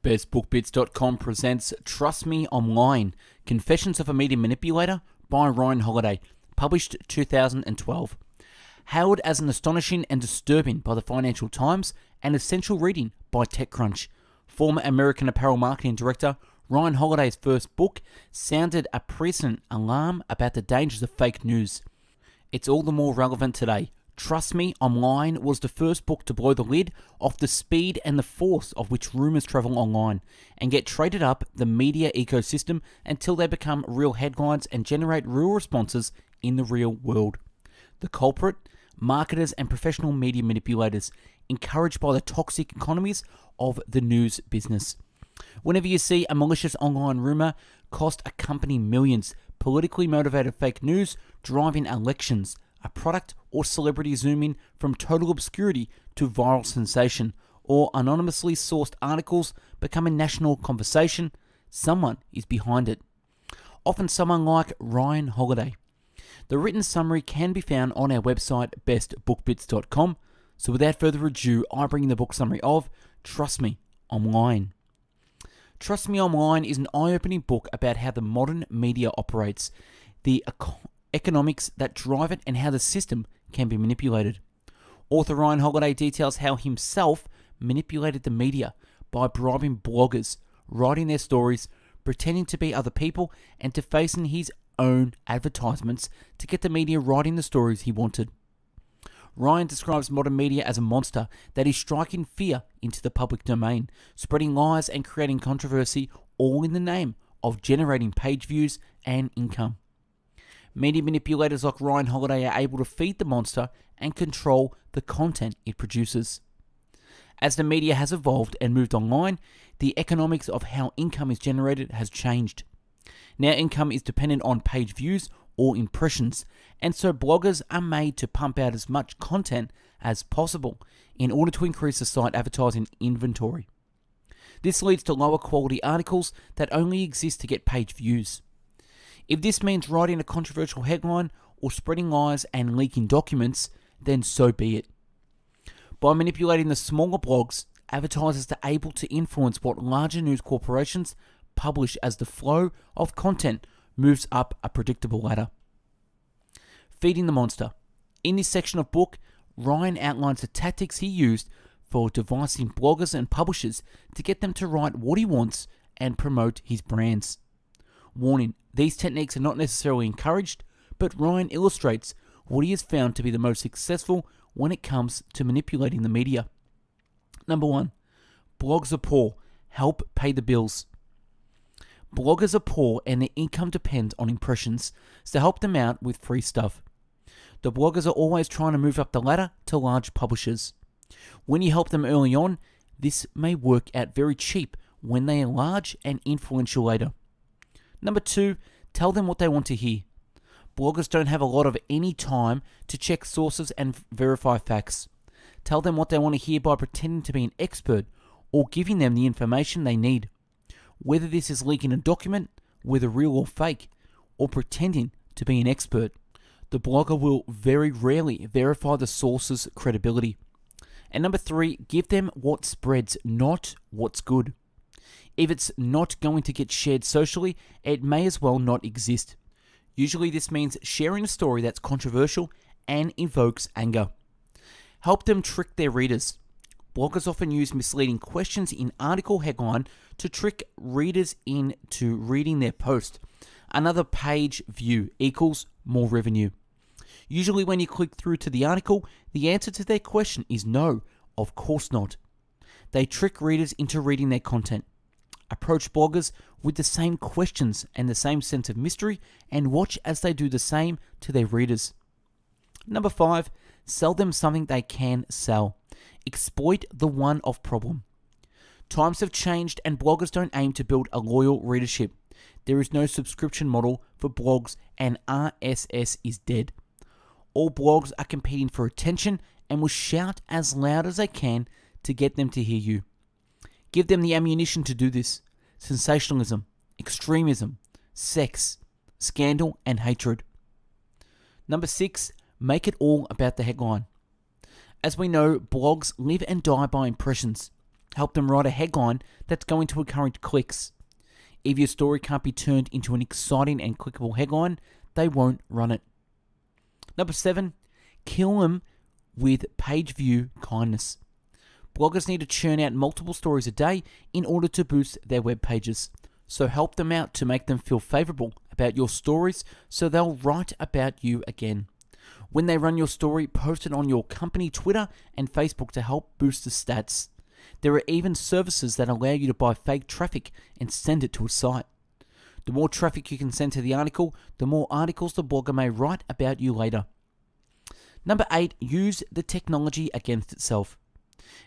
BestBookBits.com presents Trust Me Online, Confessions of a Media Manipulator by Ryan Holiday, published 2012. Hailed as an astonishing and disturbing by the Financial Times and essential reading by TechCrunch, former American apparel marketing director Ryan Holiday's first book sounded a prescient alarm about the dangers of fake news. It's all the more relevant today. Trust Me Online was the first book to blow the lid off the speed and the force of which rumours travel online and get traded up the media ecosystem until they become real headlines and generate real responses in the real world. The culprit? Marketers and professional media manipulators, encouraged by the toxic economies of the news business. Whenever you see a malicious online rumour cost a company millions, politically motivated fake news driving elections, a product or celebrity zooming from total obscurity to viral sensation, or anonymously sourced articles become a national conversation, someone is behind it. Often someone like Ryan Holiday. The written summary can be found on our website, bestbookbits.com. So without further ado, I bring you the book summary of Trust Me Online. Trust Me Online is an eye-opening book about how the modern media operates, the economics that drive it, and how the system can be manipulated. Author Ryan Holiday details how himself manipulated the media by bribing bloggers, writing their stories, pretending to be other people, and to facing his own advertisements to get the media writing the stories he wanted. Ryan describes modern media as a monster that is striking fear into the public domain, spreading lies and creating controversy, all in the name of generating page views and income. Media manipulators like Ryan Holiday are able to feed the monster and control the content it produces. As the media has evolved and moved online, the economics of how income is generated has changed. Now income is dependent on page views or impressions, and so bloggers are made to pump out as much content as possible in order to increase the site advertising inventory. This leads to lower quality articles that only exist to get page views. If this means writing a controversial headline or spreading lies and leaking documents, then so be it. By manipulating the smaller blogs, advertisers are able to influence what larger news corporations publish as the flow of content moves up a predictable ladder. Feeding the monster. In this section of book, Ryan outlines the tactics he used for devising bloggers and publishers to get them to write what he wants and promote his brands. Warning, these techniques are not necessarily encouraged, but Ryan illustrates what he has found to be the most successful when it comes to manipulating the media. Number 1. Blogs are poor. Help pay the bills. Bloggers are poor and their income depends on impressions, so help them out with free stuff. The bloggers are always trying to move up the ladder to large publishers. When you help them early on, this may work out very cheap when they are large and influential later. Number 2, tell them what they want to hear. Bloggers don't have a lot of any time to check sources and verify facts. Tell them what they want to hear by pretending to be an expert or giving them the information they need. Whether this is leaking a document, whether real or fake, or pretending to be an expert, the blogger will very rarely verify the source's credibility. And number 3, give them what spreads, not what's good. If it's not going to get shared socially, it may as well not exist. Usually this means sharing a story that's controversial and evokes anger. Help them trick their readers. Bloggers often use misleading questions in article headline to trick readers into reading their post. Another page view equals more revenue. Usually when you click through to the article, the answer to their question is no, of course not. They trick readers into reading their content. Approach bloggers with the same questions and the same sense of mystery and watch as they do the same to their readers. Number 5, sell them something they can sell. Exploit the one-off problem. Times have changed and bloggers don't aim to build a loyal readership. There is no subscription model for blogs and RSS is dead. All blogs are competing for attention and will shout as loud as they can to get them to hear you. Give them the ammunition to do this. Sensationalism, extremism, sex, scandal, and hatred. Number 6, make it all about the headline. As we know, blogs live and die by impressions. Help them write a headline that's going to encourage clicks. If your story can't be turned into an exciting and clickable headline, they won't run it. Number 7, kill them with page view kindness. Bloggers need to churn out multiple stories a day in order to boost their web pages. So help them out to make them feel favorable about your stories so they'll write about you again. When they run your story, post it on your company Twitter and Facebook to help boost the stats. There are even services that allow you to buy fake traffic and send it to a site. The more traffic you can send to the article, the more articles the blogger may write about you later. Number 8, use the technology against itself.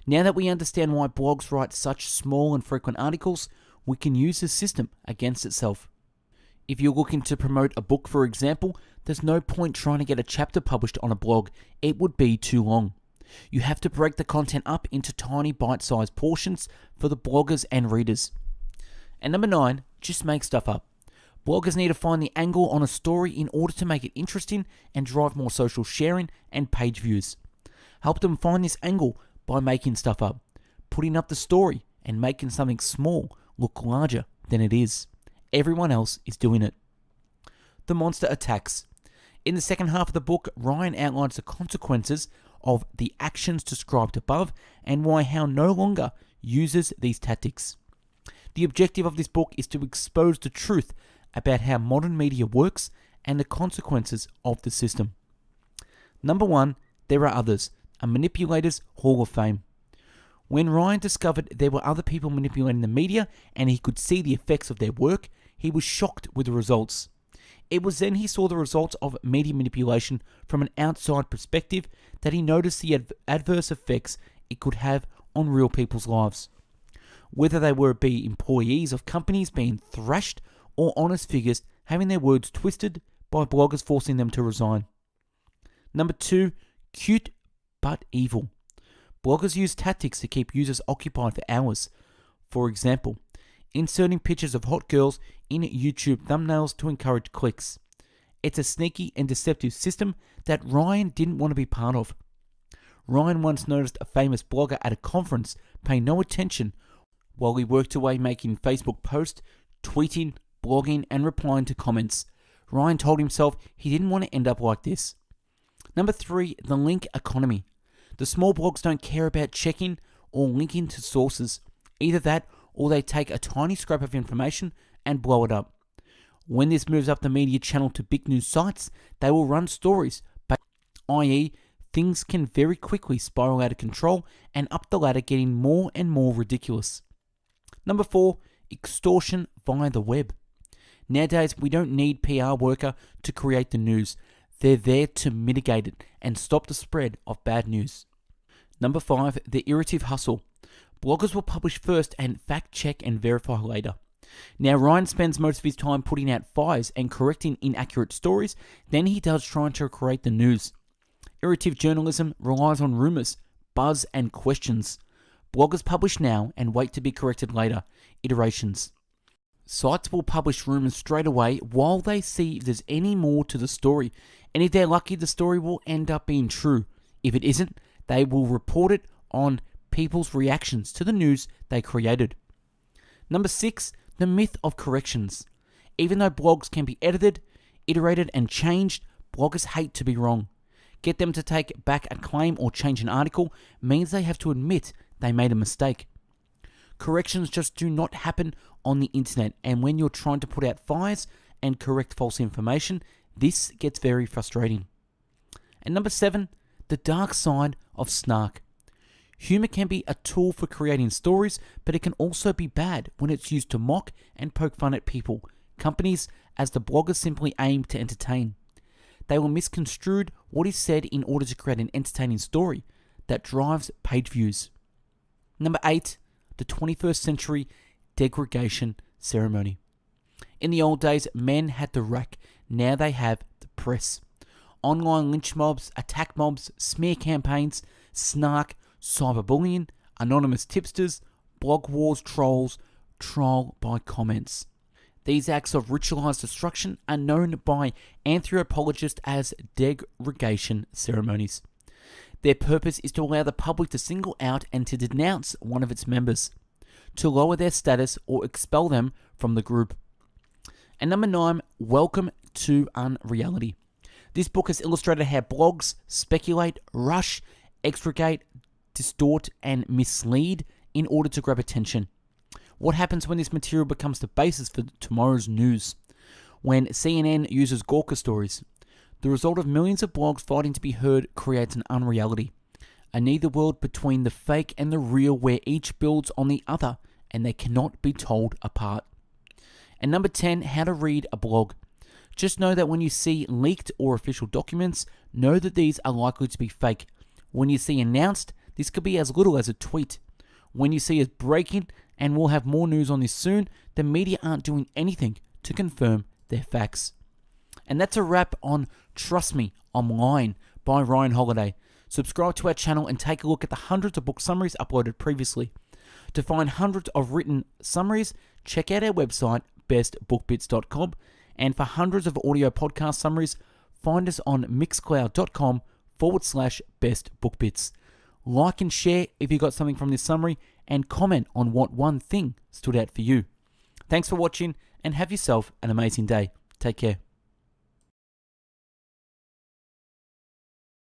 Now that we understand why blogs write such small and frequent articles, we can use the system against itself. If you're looking to promote a book, for example, there's no point trying to get a chapter published on a blog. It would be too long. You have to break the content up into tiny bite-sized portions for the bloggers and readers. And number 9, just make stuff up. Bloggers need to find the angle on a story in order to make it interesting and drive more social sharing and page views. Help them find this angle by making stuff up, putting up the story and making something small look larger than it is. Everyone else is doing it. The monster attacks. In the second half of the book, Ryan outlines the consequences of the actions described above and why how no longer uses these tactics. The objective of this book is to expose the truth about how modern media works and the consequences of the system. Number 1, there are others, a manipulator's hall of fame. When Ryan discovered there were other people manipulating the media and he could see the effects of their work, he was shocked with the results. It was then he saw the results of media manipulation from an outside perspective that he noticed the adverse effects it could have on real people's lives. Whether they were employees of companies being thrashed or honest figures having their words twisted by bloggers forcing them to resign. Number 2, cute but evil. Bloggers use tactics to keep users occupied for hours. For example, inserting pictures of hot girls in YouTube thumbnails to encourage clicks. It's a sneaky and deceptive system that Ryan didn't want to be part of. Ryan once noticed a famous blogger at a conference pay no attention while he worked away making Facebook posts, tweeting, blogging, and replying to comments. Ryan told himself he didn't want to end up like this. Number 3, the link economy. The small blogs don't care about checking or linking to sources. Either that or they take a tiny scrap of information and blow it up. When this moves up the media channel to big news sites, they will run stories, i.e., things can very quickly spiral out of control and up the ladder, getting more and more ridiculous. Number 4, extortion via the web. Nowadays, we don't need PR worker to create the news. They're there to mitigate it and stop the spread of bad news. Number 5, the iterative hustle. Bloggers will publish first and fact check and verify later. Now, Ryan spends most of his time putting out fires and correcting inaccurate stories than he does trying to create the news. Iterative journalism relies on rumors, buzz, and questions. Bloggers publish now and wait to be corrected later. Iterations. Sites will publish rumors straight away while they see if there's any more to the story, and if they're lucky, the story will end up being true. If it isn't, they will report it on people's reactions to the news they created. Number 6, the myth of corrections. Even though blogs can be edited, iterated, and changed, bloggers hate to be wrong. Get them to take back a claim or change an article means they have to admit they made a mistake. Corrections just do not happen on the internet, and when you're trying to put out fires and correct false information, this gets very frustrating. And number 7, the dark side of snark. Humor can be a tool for creating stories, but it can also be bad when it's used to mock and poke fun at people, companies, as the bloggers simply aim to entertain. They will misconstrue what is said in order to create an entertaining story that drives page views. Number 8, the 21st century degradation ceremony. In the old days, men had the rack. Now they have the press. Online lynch mobs, attack mobs, smear campaigns, snark, cyberbullying, anonymous tipsters, blog wars, trolls, troll by comments. These acts of ritualized destruction are known by anthropologists as degradation ceremonies. Their purpose is to allow the public to single out and to denounce one of its members, to lower their status or expel them from the group. And number 9, welcome to unreality. This book has illustrated how blogs speculate, rush, extricate, distort, and mislead in order to grab attention. What happens when this material becomes the basis for tomorrow's news? When CNN uses Gawker stories? The result of millions of blogs fighting to be heard creates an unreality. A neither world between the fake and the real where each builds on the other and they cannot be told apart. And number 10, how to read a blog. Just know that when you see leaked or official documents, know that these are likely to be fake. When you see announced, this could be as little as a tweet. When you see as breaking, and we'll have more news on this soon, the media aren't doing anything to confirm their facts. And that's a wrap on Trust Me, I'm Lying by Ryan Holiday. Subscribe to our channel and take a look at the hundreds of book summaries uploaded previously. To find hundreds of written summaries, check out our website, bestbookbits.com. And for hundreds of audio podcast summaries, find us on mixcloud.com/bestbookbits. Like and share if you got something from this summary, and comment on what one thing stood out for you. Thanks for watching, and have yourself an amazing day. Take care.